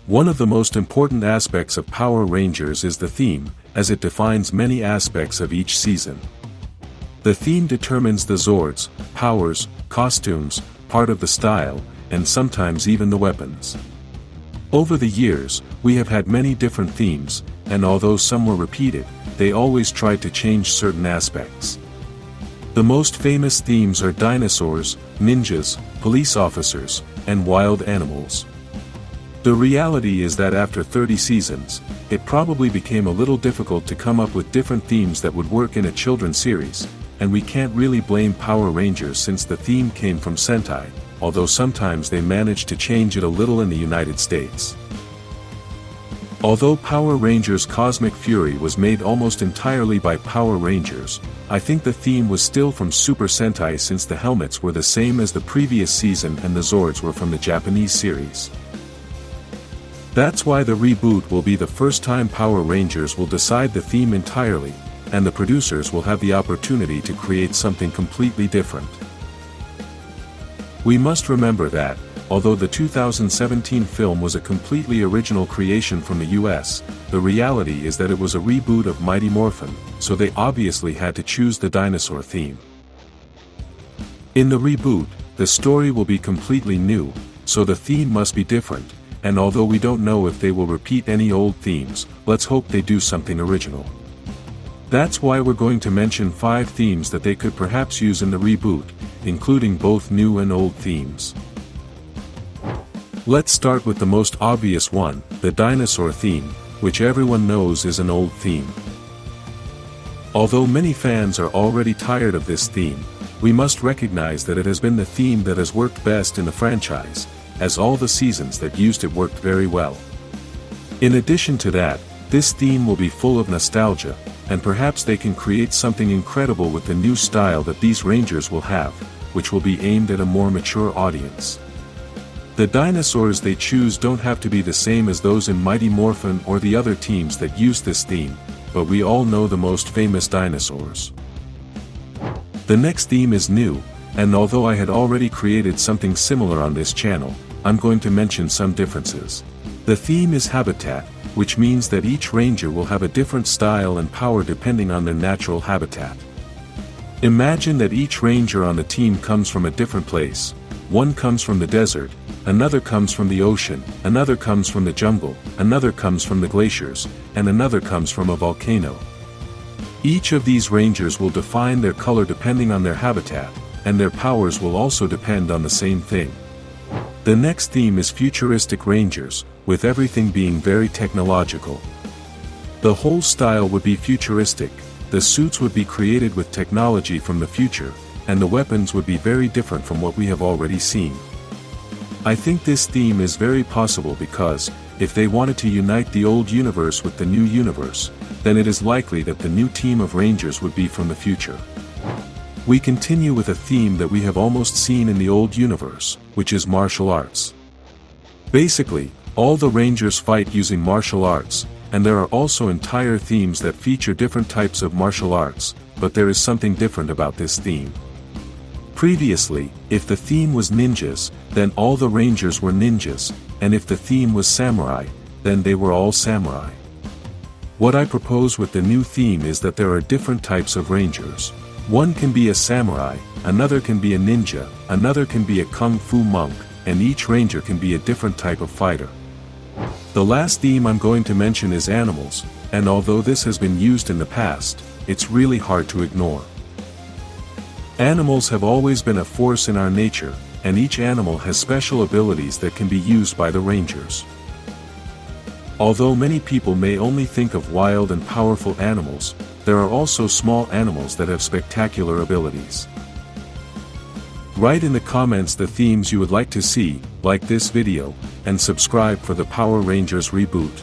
One of the most important aspects of Power Rangers is the theme, as it defines many aspects of each season. The theme determines the Zords, powers, costumes, part of the style, and sometimes even the weapons. Over the years, we have had many different themes, and although some were repeated, they always tried to change certain aspects. The most famous themes are dinosaurs, ninjas, police officers, and wild animals. The reality is that after 30 seasons, it probably became a little difficult to come up with different themes that would work in a children's series, and we can't really blame Power Rangers since the theme came from Sentai, although sometimes they managed to change it a little in the United States. Although Power Rangers Cosmic Fury was made almost entirely by Power Rangers, I think the theme was still from Super Sentai since the helmets were the same as the previous season and the Zords were from the Japanese series. That's why the reboot will be the first time Power Rangers will decide the theme entirely, and the producers will have the opportunity to create something completely different. We must remember that, although the 2017 film was a completely original creation from the US, the reality is that it was a reboot of Mighty Morphin, so they obviously had to choose the dinosaur theme. In the reboot, the story will be completely new, so the theme must be different, and although we don't know if they will repeat any old themes, let's hope they do something original. That's why we're going to mention 5 themes that they could perhaps use in the reboot, including both new and old themes. Let's start with the most obvious one, the dinosaur theme, which everyone knows is an old theme. Although many fans are already tired of this theme, we must recognize that it has been the theme that has worked best in the franchise, as all the seasons that used it worked very well. In addition to that, this theme will be full of nostalgia, and perhaps they can create something incredible with the new style that these Rangers will have, which will be aimed at a more mature audience. The dinosaurs they choose don't have to be the same as those in Mighty Morphin or the other teams that use this theme, but we all know the most famous dinosaurs. The next theme is new, and although I had already created something similar on this channel, I'm going to mention some differences. The theme is habitat, which means that each ranger will have a different style and power depending on their natural habitat. Imagine that each ranger on the team comes from a different place. One comes from the desert, another comes from the ocean, another comes from the jungle, another comes from the glaciers, and another comes from a volcano. Each of these rangers will define their color depending on their habitat, and their powers will also depend on the same thing. The next theme is futuristic rangers, with everything being very technological. The whole style would be futuristic, the suits would be created with technology from the future, and the weapons would be very different from what we have already seen. I think this theme is very possible because, if they wanted to unite the old universe with the new universe, then it is likely that the new team of Rangers would be from the future. We continue with a theme that we have almost seen in the old universe, which is martial arts. Basically, all the Rangers fight using martial arts, and there are also entire themes that feature different types of martial arts, but there is something different about this theme. Previously, if the theme was ninjas, then all the Rangers were ninjas, and if the theme was samurai, then they were all samurai. What I propose with the new theme is that there are different types of Rangers. One can be a samurai, another can be a ninja, another can be a kung fu monk, and each Ranger can be a different type of fighter. The last theme I'm going to mention is animals, and although this has been used in the past, it's really hard to ignore. Animals have always been a force in our nature, and each animal has special abilities that can be used by the Rangers. Although many people may only think of wild and powerful animals, there are also small animals that have spectacular abilities. Write in the comments the themes you would like to see, like this video, and subscribe for the Power Rangers reboot.